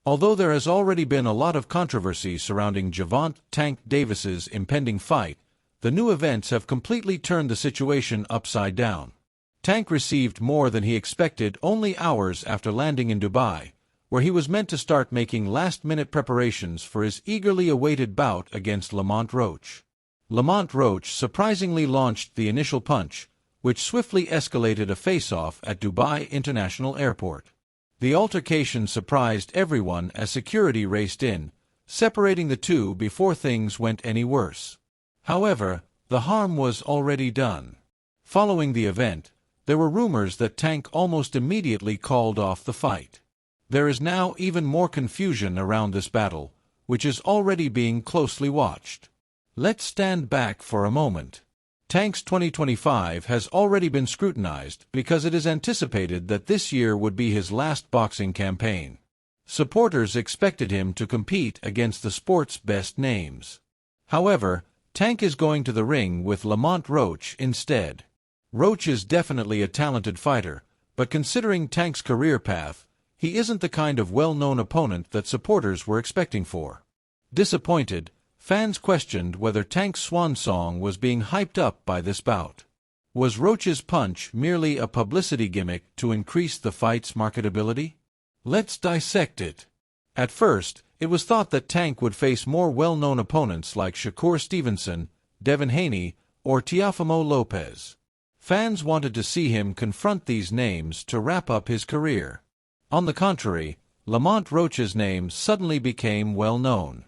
Although there has already been a lot of controversy surrounding Gervonta "Tank" Davis's impending fight, the new events have completely turned the situation upside down. Tank received more than he expected only hours after landing in Dubai, where he was meant to start making last-minute preparations for his eagerly awaited bout against Lamont Roach. Lamont Roach surprisingly launched the initial punch, which swiftly escalated a face-off at Dubai International Airport. The altercation surprised everyone as security raced in, separating the two before things went any worse. However, the harm was already done. Following the event, there were rumors that Tank almost immediately called off the fight. There is now even more confusion around this battle, which is already being closely watched. Let's stand back for a moment. Tank's 2025 has already been scrutinized because it is anticipated that this year would be his last boxing campaign. Supporters expected him to compete against the sport's best names. However, Tank is going to the ring with Lamont Roach instead. Roach is definitely a talented fighter, but considering Tank's career path, he isn't the kind of well-known opponent that supporters were expecting for. Disappointed, fans questioned whether Tank's swan song was being hyped up by this bout. Was Roach's punch merely a publicity gimmick to increase the fight's marketability? Let's dissect it. At first, it was thought that Tank would face more well-known opponents like Shakur Stevenson, Devin Haney, or Teofimo Lopez. Fans wanted to see him confront these names to wrap up his career. On the contrary, Lamont Roach's name suddenly became well-known.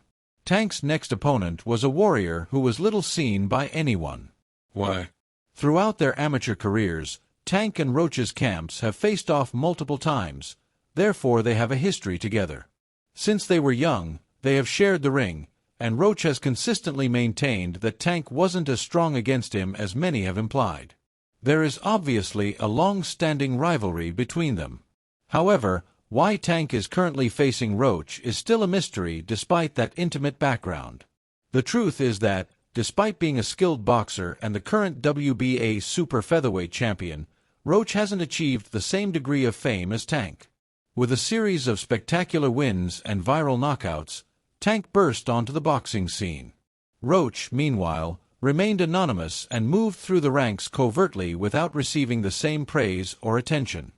Tank's next opponent was a warrior who was little seen by anyone. Why? Throughout their amateur careers, Tank and Roach's camps have faced off multiple times, therefore they have a history together. Since they were young, they have shared the ring, and Roach has consistently maintained that Tank wasn't as strong against him as many have implied. There is obviously a long-standing rivalry between them. However, why Tank is currently facing Roach is still a mystery despite that intimate background. The truth is that, despite being a skilled boxer and the current WBA super featherweight champion, Roach hasn't achieved the same degree of fame as Tank. With a series of spectacular wins and viral knockouts, Tank burst onto the boxing scene. Roach, meanwhile, remained anonymous and moved through the ranks covertly without receiving the same praise or attention.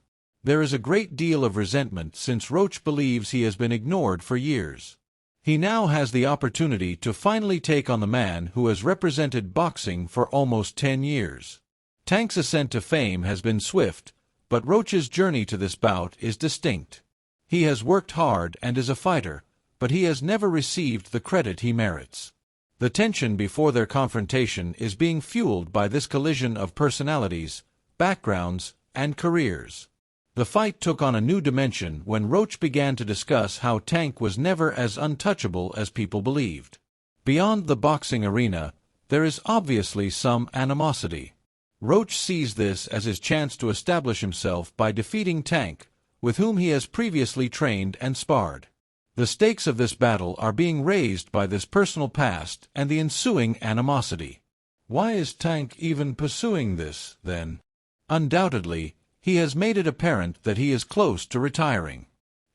There is a great deal of resentment since Roach believes he has been ignored for years. He now has the opportunity to finally take on the man who has represented boxing for almost 10 years. Tank's ascent to fame has been swift, but Roach's journey to this bout is distinct. He has worked hard and is a fighter, but he has never received the credit he merits. The tension before their confrontation is being fueled by this collision of personalities, backgrounds, and careers. The fight took on a new dimension when Roach began to discuss how Tank was never as untouchable as people believed. Beyond the boxing arena, there is obviously some animosity. Roach sees this as his chance to establish himself by defeating Tank, with whom he has previously trained and sparred. The stakes of this battle are being raised by this personal past and the ensuing animosity. Why is Tank even pursuing this, then? Undoubtedly, he has made it apparent that he is close to retiring.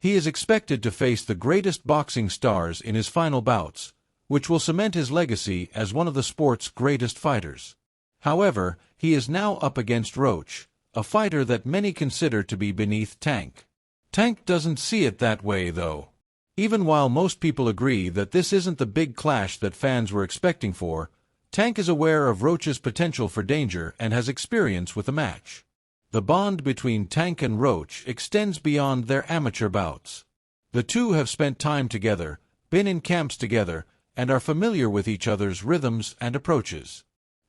He is expected to face the greatest boxing stars in his final bouts, which will cement his legacy as one of the sport's greatest fighters. However, he is now up against Roach, a fighter that many consider to be beneath Tank. Tank doesn't see it that way, though. Even while most people agree that this isn't the big clash that fans were expecting for, Tank is aware of Roach's potential for danger and has experience with the match. The bond between Tank and Roach extends beyond their amateur bouts. The two have spent time together, been in camps together, and are familiar with each other's rhythms and approaches.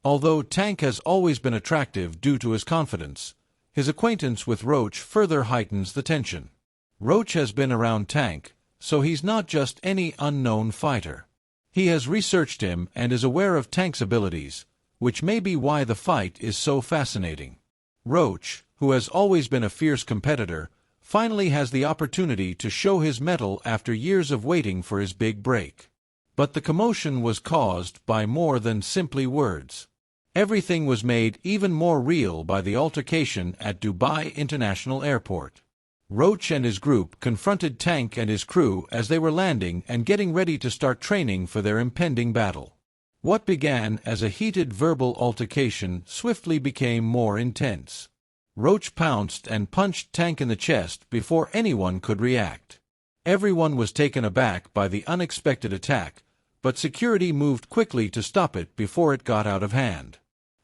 Although Tank has always been attractive due to his confidence, his acquaintance with Roach further heightens the tension. Roach has been around Tank, so he's not just any unknown fighter. He has researched him and is aware of Tank's abilities, which may be why the fight is so fascinating. Roach, who has always been a fierce competitor, finally has the opportunity to show his mettle after years of waiting for his big break. But the commotion was caused by more than simply words. Everything was made even more real by the altercation at Dubai International Airport. Roach and his group confronted Tank and his crew as they were landing and getting ready to start training for their impending battle. What began as a heated verbal altercation swiftly became more intense. Roach pounced and punched Tank in the chest before anyone could react. Everyone was taken aback by the unexpected attack, but security moved quickly to stop it before it got out of hand.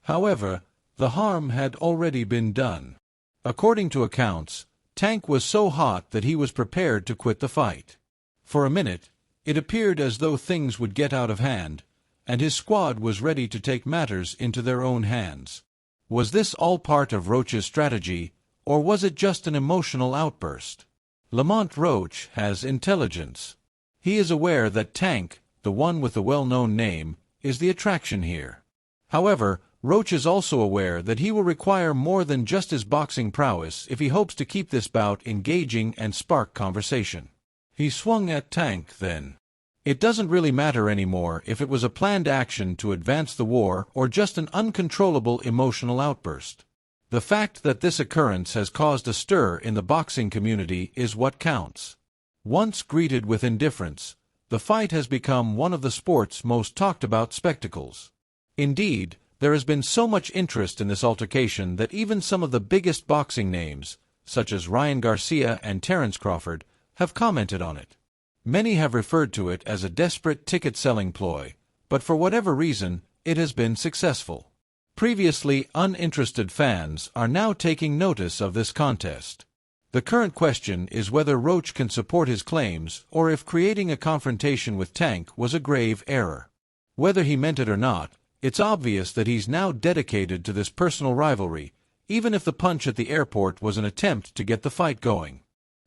However, the harm had already been done. According to accounts, Tank was so hot that he was prepared to quit the fight. For a minute, it appeared as though things would get out of hand, and his squad was ready to take matters into their own hands. Was this all part of Roach's strategy, or was it just an emotional outburst? Lamont Roach has intelligence. He is aware that Tank, the one with the well-known name, is the attraction here. However, Roach is also aware that he will require more than just his boxing prowess if he hopes to keep this bout engaging and spark conversation. He swung at Tank then. It doesn't really matter anymore if it was a planned action to advance the war or just an uncontrollable emotional outburst. The fact that this occurrence has caused a stir in the boxing community is what counts. Once greeted with indifference, the fight has become one of the sport's most talked about spectacles. Indeed, there has been so much interest in this altercation that even some of the biggest boxing names, such as Ryan Garcia and Terence Crawford, have commented on it. Many have referred to it as a desperate ticket-selling ploy, but for whatever reason, it has been successful. Previously uninterested fans are now taking notice of this contest. The current question is whether Roach can support his claims or if creating a confrontation with Tank was a grave error. Whether he meant it or not, it's obvious that he's now dedicated to this personal rivalry, even if the punch at the airport was an attempt to get the fight going.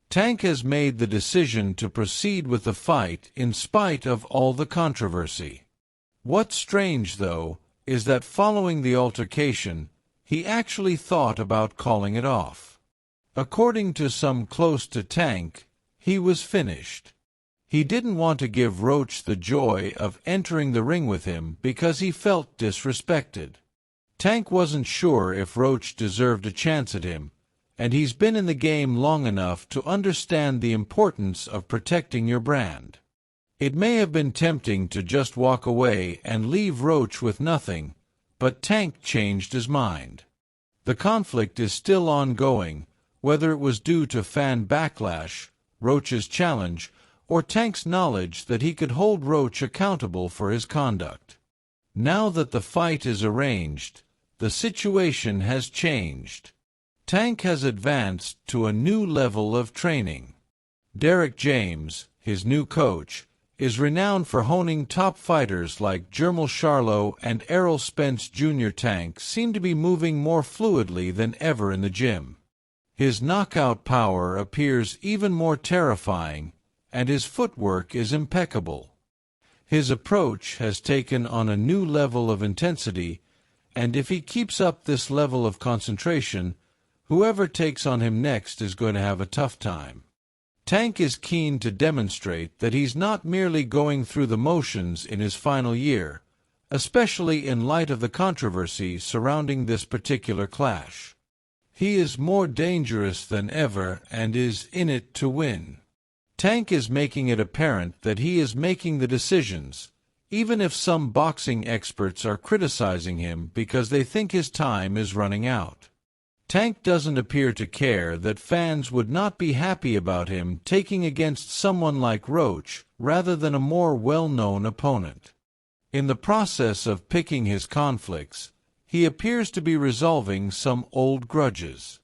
Tank has made the decision to proceed with the fight in spite of all the controversy. What's strange, though, is that following the altercation, he actually thought about calling it off. According to some close to Tank, he was finished. He didn't want to give Roach the joy of entering the ring with him because he felt disrespected. Tank wasn't sure if Roach deserved a chance at him, and he's been in the game long enough to understand the importance of protecting your brand. It may have been tempting to just walk away and leave Roach with nothing, but Tank changed his mind. The conflict is still ongoing, whether it was due to fan backlash, Roach's challenge, or Tank's knowledge that he could hold Roach accountable for his conduct. Now that the fight is arranged, the situation has changed. Tank has advanced to a new level of training. Derek James, his new coach, is renowned for honing top fighters like Jermall Charlo and Errol Spence Jr. Tank seem to be moving more fluidly than ever in the gym. His knockout power appears even more terrifying, and his footwork is impeccable. His approach has taken on a new level of intensity, and if he keeps up this level of concentration, whoever takes on him next is going to have a tough time. Tank is keen to demonstrate that he's not merely going through the motions in his final year, especially in light of the controversy surrounding this particular clash. He is more dangerous than ever and is in it to win. Tank is making it apparent that he is making the decisions, even if some boxing experts are criticizing him because they think his time is running out. Tank doesn't appear to care that fans would not be happy about him taking against someone like Roach rather than a more well-known opponent. In the process of picking his conflicts, he appears to be resolving some old grudges.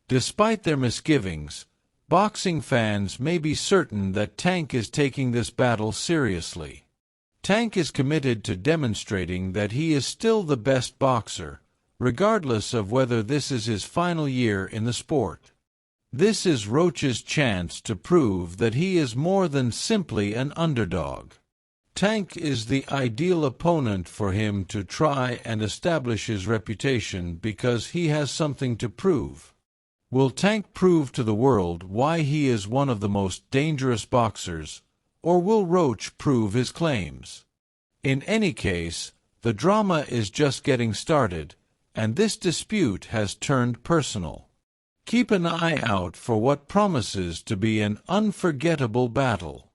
Despite their misgivings, boxing fans may be certain that Tank is taking this battle seriously. Tank is committed to demonstrating that he is still the best boxer, regardless of whether this is his final year in the sport. This is Roach's chance to prove that he is more than simply an underdog. Tank is the ideal opponent for him to try and establish his reputation because he has something to prove. Will Tank prove to the world why he is one of the most dangerous boxers, or will Roach prove his claims? In any case, the drama is just getting started, and this dispute has turned personal. Keep an eye out for what promises to be an unforgettable battle.